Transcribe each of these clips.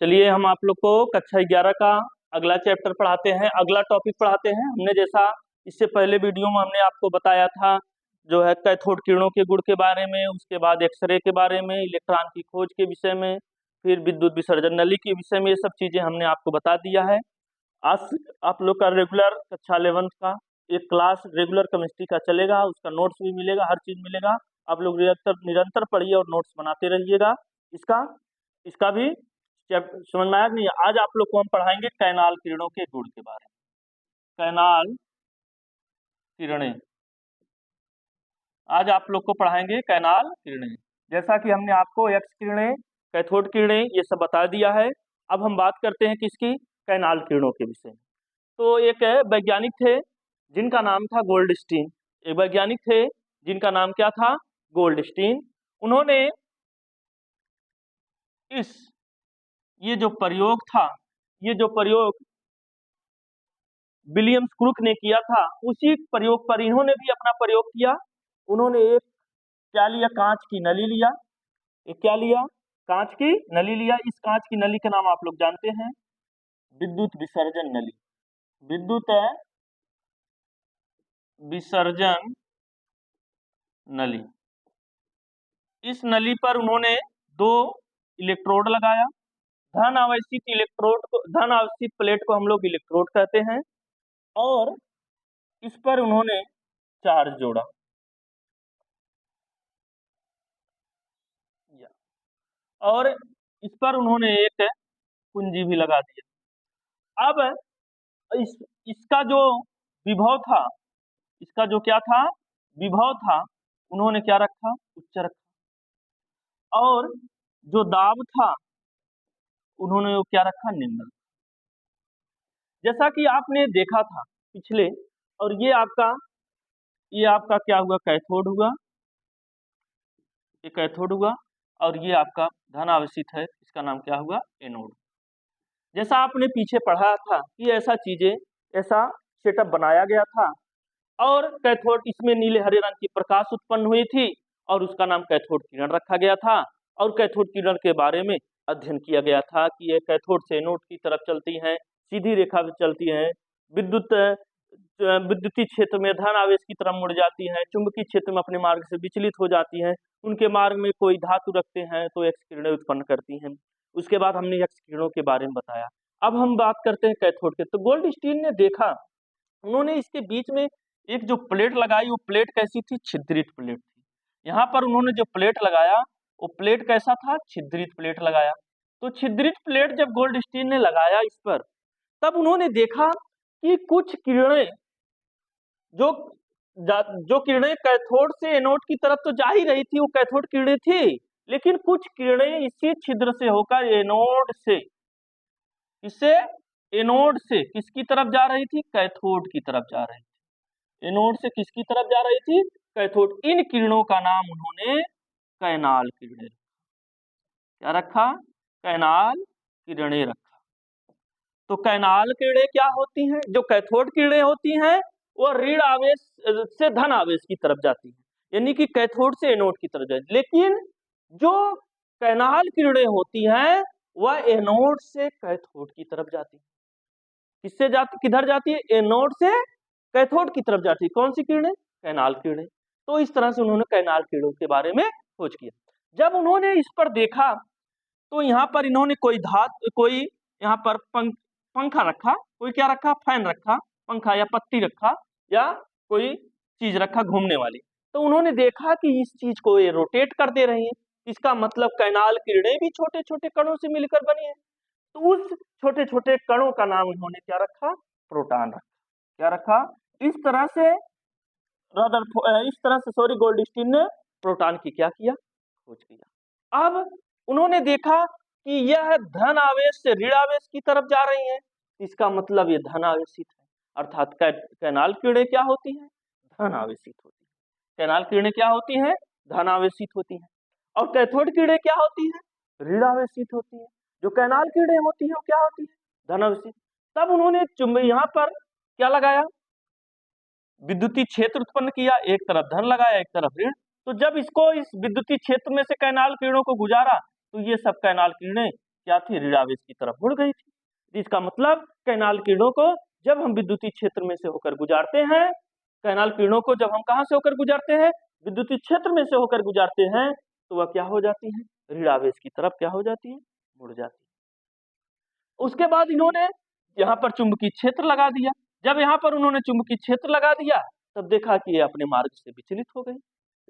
चलिए हम आप लोग को कक्षा 11 का अगला चैप्टर पढ़ाते हैं, अगला टॉपिक पढ़ाते हैं। हमने जैसा इससे पहले वीडियो में हमने आपको बताया था जो है कैथोड किरणों के गुण के बारे में, उसके बाद एक्सरे के बारे में, इलेक्ट्रॉन की खोज के विषय में, फिर विद्युत विसर्जन नली के विषय में, ये सब चीजें हमने आपको बता दिया है। आज आप लोग का रेगुलर कक्षा 11 का एक क्लास रेगुलर केमिस्ट्री का चलेगा, उसका नोट्स भी मिलेगा, हर चीज मिलेगा। आप लोग निरंतर पढ़िए और नोट्स बनाते रहिएगा। इसका इसका भी समझ में आया नहीं? आज आप लोग को हम पढ़ाएंगे कैनाल किरणों के गुण के बारे में। कैनाल किरणें, आज आप लोग को पढ़ाएंगे कैनाल किरणें। जैसा कि हमने आपको एक्स किरणें, कैथोड किरणें ये सब बता दिया है। अब हम बात करते हैं किसकी? कैनाल किरणों के विषय में। तो एक वैज्ञानिक थे जिनका नाम था गोल्डस्टीन। एक वैज्ञानिक थे जिनका नाम क्या था? गोल्डस्टीन। उन्होंने ये जो प्रयोग विलियम्स क्रूक ने किया था, उसी प्रयोग पर इन्होंने भी अपना प्रयोग किया। उन्होंने एक क्या लिया? कांच की नली लिया। एक क्या लिया? कांच की नली लिया। इस कांच की नली का नाम आप लोग जानते हैं, विद्युत विसर्जन नली। विद्युत विसर्जन नली। इस नली पर उन्होंने दो इलेक्ट्रोड लगाया। धन आवेशित प्लेट को हम लोग इलेक्ट्रोड कहते हैं, और इस पर उन्होंने चार्ज जोड़ा। और इस पर उन्होंने एक कुंजी भी लगा दिया। अब इसका जो विभव था, इसका जो क्या था? विभव था, उन्होंने क्या रखा? उच्च रखा। और जो दाब था उन्होंने वो क्या रखा? निम्न। जैसा कि आपने देखा था पिछले, और ये आपका क्या हुआ? कैथोड हुआ। ये कैथोड हुआ, और ये आपका धन आवेशित है, इसका नाम क्या हुआ? एनोड। जैसा आपने पीछे पढ़ा था कि ऐसा सेटअप बनाया गया था, और कैथोड इसमें नीले हरे रंग की प्रकाश उत्पन्न हुई थी, और उसका नाम कैथोड किरण रखा गया था। और कैथोड किरण के बारे में अध्ययन किया गया था कि ये कैथोड से एनोड की तरफ चलती हैं, सीधी रेखा में चलती हैं, विद्युतीय क्षेत्र में धन आवेश की तरफ मुड़ जाती हैं, चुंबकीय क्षेत्र में अपने मार्ग से विचलित हो जाती हैं, उनके मार्ग में कोई धातु रखते हैं तो एक्स किरणें उत्पन्न करती हैं। उसके बाद हमने एक्स किरणों के बारे में बताया। अब हम बात करते हैं कैथोड के। तो गोल्डस्टीन ने देखा, उन्होंने इसके बीच में एक जो प्लेट लगाई, वो प्लेट कैसी थी? छिद्रित प्लेट थी। यहाँ पर उन्होंने जो प्लेट लगाया, वो प्लेट कैसा था? छिद्रित प्लेट लगाया। तो छिद्रित प्लेट जब गोल्डस्टीन ने लगाया इस पर, तब उन्होंने देखा कि कुछ किरणें जो किरणें कैथोड से एनोड की तरफ तो जा ही रही थी, वो कैथोड किरणें थी, लेकिन कुछ किरणें इसी छिद्र से होकर एनोड से किसकी तरफ जा रही थी? कैथोड की तरफ जा रही थी। एनोड से किसकी तरफ जा रही थी? कैथोड। इन किरणों का नाम उन्होंने कैनाल किरणें, क्या रखा? कैनाल किरणें रखा। तो कैनाल किरणें क्या होती हैं? जो कैथोड किरणें होती हैं वो ऋण आवेश से धन आवेश की तरफ जाती है, यानी कि कैथोड से एनोड की तरफ जाती है। लेकिन जो कैनाल किरणें होती हैं वह एनोड से कैथोड की तरफ जाती है। किधर जाती है? एनोड से कैथोड की तरफ जाती है। कौन सी किरणें? कैनाल किरणें। तो इस तरह से उन्होंने कैनाल किरणों के बारे में खोज किया। जब उन्होंने इस पर देखा, तो यहाँ पर इन्होंने कोई यहाँ पर पंखा रखा, कोई क्या रखा? फैन रखा, पंखा या पत्ती रखा, या कोई चीज रखा घूमने वाली। तो उन्होंने देखा कि इस चीज को ये रोटेट कर दे रही है, इसका मतलब कैनाल किरणें भी छोटे छोटे कणों से मिलकर बनी है। तो उस छोटे छोटे कणों का नाम इन्होंने क्या रखा? प्रोटॉन रखा। क्या रखा? इस तरह से गोल्डस्टीन ने प्रोटॉन की क्या किया? खोज किया। अब उन्होंने देखा कि यह धन आवेश से ऋण आवेश की तरफ जा रही है, इसका मतलब ये धन आवेशित है। अर्थात कैनाल किरणें क्या होती हैं? धन आवेशित होती है। कैनाल किरणें क्या होती हैं? धन आवेशित होती हैं। और कैथोड किरणें क्या होती हैं? ऋण आवेशित होती हैं। जो कैनाल किरणें होती हैं वो क्या होती है? धन आवेशित। तब उन्होंने यहाँ पर क्या लगाया? विद्युतीय क्षेत्र उत्पन्न किया, एक तरफ धन लगाया, एक तरफ ऋण। तो जब इस विद्युतीय क्षेत्र में से कैनाल किरणों को गुजारा, तो ये सब कैनाल किरणें क्या थी, ऋणावेश की तरफ मुड़ गई थी। इसका मतलब कैनाल किरणों को जब हम विद्युतीय क्षेत्र में से होकर गुजारते हैं, कैनाल किरणों को जब हम कहां से होकर गुजारते हैं, विद्युतीय क्षेत्र में से होकर गुजारते हैं, तो वह क्या हो जाती है, ऋणावेश की तरफ क्या हो जाती है, मुड़ जाती है। उसके बाद इन्होंने यहाँ पर चुंबकीय क्षेत्र लगा दिया। जब यहाँ पर उन्होंने चुंबकीय क्षेत्र लगा दिया, तब देखा कि ये अपने मार्ग से विचलित हो गई,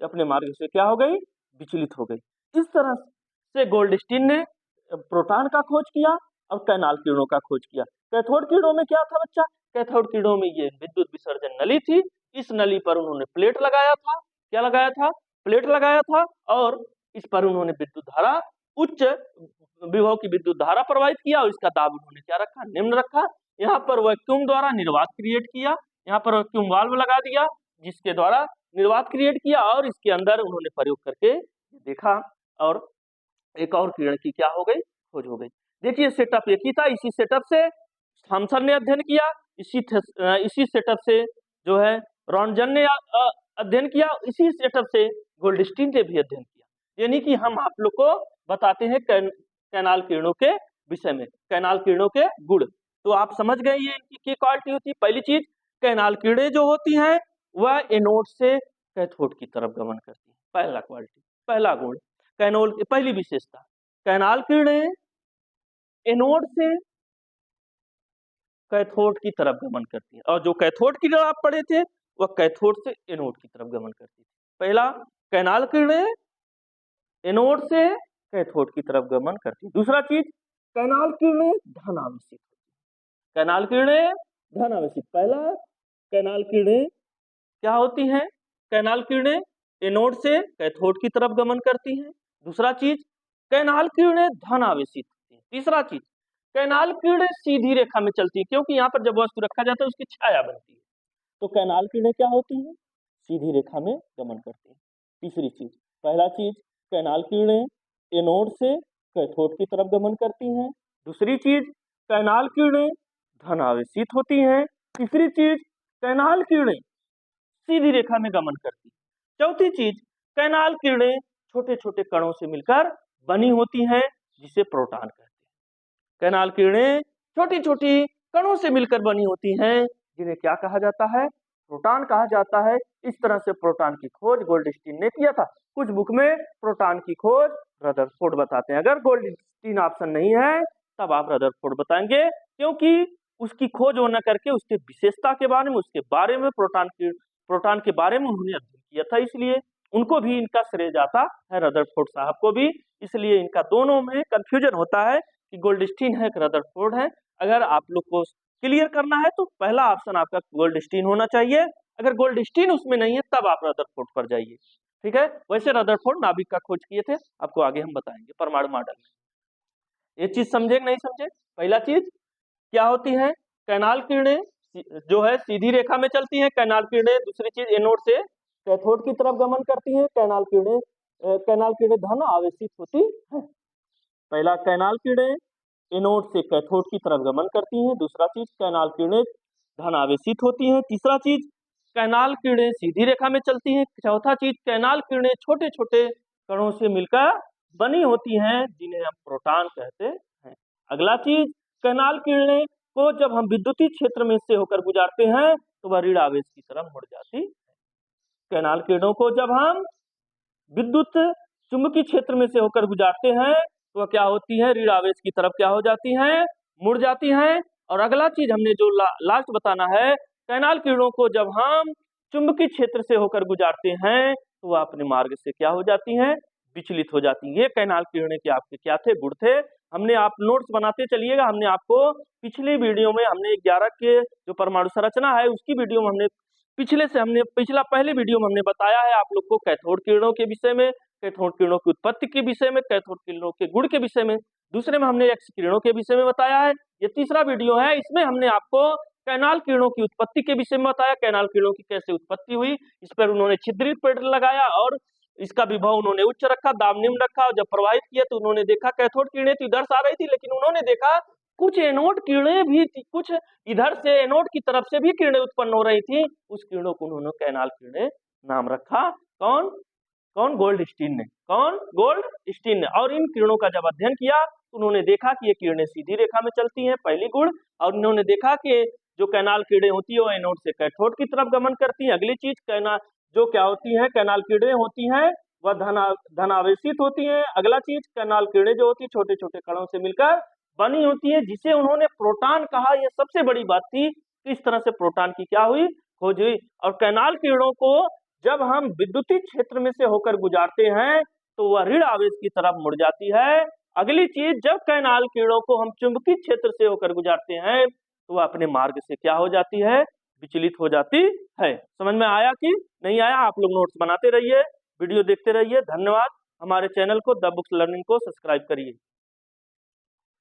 अपने मार्ग से क्या हो गई, विचलित हो गई। इस तरह से गोल्डस्टीन ने प्रोटॉन का खोज किया और कैनाल किरणों का खोज किया। कैथोड किरणों में क्या था बच्चा, कैथोड किरणों में ये विद्युत विसर्जन नली थी। इस नली पर उन्होंने प्लेट लगाया था, क्या लगाया था, प्लेट लगाया था, और इस पर उन्होंने विद्युत धारा, उच्च विभव की विद्युत धारा प्रवाहित किया, और इसका दाब उन्होंने क्या रखा, निम्न रखा। यहाँ पर वैक्यूम द्वारा निर्वात क्रिएट किया, यहाँ पर वैक्यूम वाल्व लगा दिया जिसके द्वारा निर्वात क्रिएट किया, और इसके अंदर उन्होंने प्रयोग करके देखा, और एक और किरण की क्या हो गई, खोज हो गई। देखिए सेटअप एक ही था। इसी सेटअप से थॉमसन ने अध्ययन किया, इसी सेटअप से जो है रॉन्टजन ने अध्ययन किया, इसी सेटअप से गोल्डस्टीन ने भी अध्ययन किया। यानी कि हम आप लोग को बताते हैं कैनाल किरणों के विषय में, कैनाल किरणों के गुण। तो आप समझ गए ये इनकी क्वालिटी होती है। पहली चीज, कैनाल किरणें जो होती हैं वह एनोड से कैथोड की तरफ गमन करती है। पहला क्वालिटी, पहला गुण, कैनोड की पहली विशेषता, कैनाल किरणें एनोड से कैथोड की तरफ गमन करती है, और जो कैथोड की किरण आप पढ़े थे वह कैथोड से एनोड की तरफ गमन करती है। पहला, कैनाल किरणें एनोड से कैथोड की तरफ गमन करती है। दूसरा चीज, कैनाल किरणें धनावेशित होती है, कैनाल किरणें धनावेशित। पहला, कैनाल किरणें क्या होती हैं, कैनाल किरणें एनोड से कैथोड की तरफ गमन करती हैं। दूसरा चीज, कैनाल किरणें धनावेशित होती हैं। तीसरा चीज, कैनाल किरणें सीधी रेखा में चलती है, क्योंकि यहाँ पर जब वस्तु रखा जाता है उसकी छाया बनती है, तो कैनाल किरणें क्या होती हैं, सीधी रेखा में गमन करती है। तीसरी चीज, पहला चीज, कैनाल किरणें एनोड से कैथोड की तरफ गमन करती हैं। दूसरी चीज, कैनाल किरणें धनावेशित होती हैं। तीसरी चीज, कैनाल किरणें सीधी रेखा में गमन करती है। चौथी चीज, कैनाल किरणें छोटे छोटे कणों से मिलकर बनी होती हैं, जिसे प्रोटॉन कहते हैं। कैनाल किरणें छोटी छोटी कणों से मिलकर बनी होती हैं, जिन्हें क्या कहा जाता है, प्रोटॉन कहा जाता है। इस तरह से प्रोटॉन की खोज गोल्डस्टीन ने किया था। कुछ बुक में प्रोटॉन की खोज रदरफोर्ड बताते हैं। अगर गोल्डस्टीन ऑप्शन नहीं है तब आप रदरफोर्ड बताएंगे, क्योंकि उसकी खोज होना करके उसके विशेषता के बारे में, उसके बारे में, प्रोटॉन के बारे में उन्होंने अध्ययन किया था, इसलिए उनको भी इनका श्रेय जाता है, रदरफोर्ड साहब को भी। इसलिए इनका दोनों में कंफ्यूजन होता है कि गोल्डस्टीन है कि रदरफोर्ड है। अगर आप लोग को क्लियर करना है तो पहला ऑप्शन आपका गोल्डस्टीन होना चाहिए। अगर गोल्डस्टीन उसमें नहीं है तब आप रदरफोर्ड पर जाइए, ठीक है। वैसे रदरफोर्ड नाभिक का खोज किए थे, आपको आगे हम बताएंगे परमाणु मॉडल में। ये चीज समझे नहीं समझे? पहला चीज क्या होती है, कैनाल किरणें जो है सीधी रेखा में चलती हैं, कैनाल किरणें। दूसरी चीज, एनोड से कैथोड की तरफ गमन करती हैं। कैनाल किरणें धन आवेशित होती हैं। पहला, कैनाल किरणें एनोड से कैथोड की तरफ गमन करती हैं। दूसरा चीज, कैनाल किरणें धन आवेशित होती हैं। तीसरा चीज, कैनाल किरणें सीधी रेखा में चलती हैं। चौथा चीज, कैनाल किरणें छोटे छोटे कणों से मिलकर बनी होती हैं, जिन्हें हम प्रोटॉन कहते हैं। अगला चीज, कैनाल किरणें को जब हम विद्युतीय क्षेत्र में से होकर गुजारते हैं तो वह ऋण आवेश की तरफ मुड़ जाती है। कैनाल किरणों को जब हम विद्युत चुंबकीय क्षेत्र में से होकर गुजारते हैं तो क्या होती है, ऋण आवेश की तरफ क्या हो जाती हैं, मुड़ जाती हैं। और अगला चीज हमने जो लास्ट बताना है, कैनाल किरणों को जब हम चुंबकीय क्षेत्र से होकर गुजारते हैं तो वह अपने मार्ग से क्या हो जाती हैं, विचलित हो जाती है। ये कैनाल किरणें के आपके क्या थे, गुण थे। हमने आप नोट्स बनाते चलिएगा। हमने आपको पिछली वीडियो में हमने 11 के जो परमाणु संरचना है उसकी वीडियो में हमने पहले वीडियो में हमने बताया है आप लोग को कैथोड किरणों के विषय में, कैथोड किरणों की उत्पत्ति के विषय में, कैथोड किरणों के गुण के विषय में। दूसरे में हमने एक्स किरणों के विषय में बताया है। ये तीसरा वीडियो है, इसमें हमने आपको कैनाल किरणों की उत्पत्ति के विषय में बताया, कैनाल किरणों की कैसे उत्पत्ति हुई। इस पर उन्होंने छिद्रित पेड़ लगाया और इसका विभव उन्होंने उच्च रखा, दाब निम्न रखा, और जब प्रवाहित किया तो उन्होंने देखा कैथोड किरणें तो इधर से आ रही थी, लेकिन उन्होंने देखा कुछ एनोड किरणें भी थी, कुछ इधर से एनोड की तरफ से भी किरणें उत्पन्न हो रही थी। उस किरणों को उन्होंने कैनाल किरणें नाम रखा। कौन? गोल्डस्टीन ने। और इन किरणों का जब अध्ययन किया उन्होंने देखा कि ये किरणें सीधी रेखा में चलती हैं, पहली गुण। और उन्होंने देखा कि जो कैनाल किरणें होती है वो एनोड से कैथोड की तरफ गमन करती हैं। अगली चीज जो क्या होती है, कैनाल किरणें होती हैं वह धनावेशित होती हैं। अगला चीज, कैनाल किरणें जो होती है छोटे छोटे कणों से मिलकर बनी होती है, जिसे उन्होंने प्रोटॉन कहा। यह सबसे बड़ी बात थी, इस तरह से प्रोटॉन की क्या हुई, खोज हुई। और कैनाल किरणों को जब हम विद्युतीय क्षेत्र में से होकर गुजारते हैं तो वह ऋण आवेश की तरफ मुड़ जाती है। अगली चीज, जब कैनाल किरणों को हम चुंबकीय क्षेत्र से होकर गुजारते हैं तो वह अपने मार्ग से क्या हो जाती है, विचलित हो जाती है। समझ में आया कि नहीं आया? आप लोग नोट्स बनाते रहिए, वीडियो देखते रहिए। धन्यवाद। हमारे चैनल को द बुक्स लर्निंग को सब्सक्राइब करिए।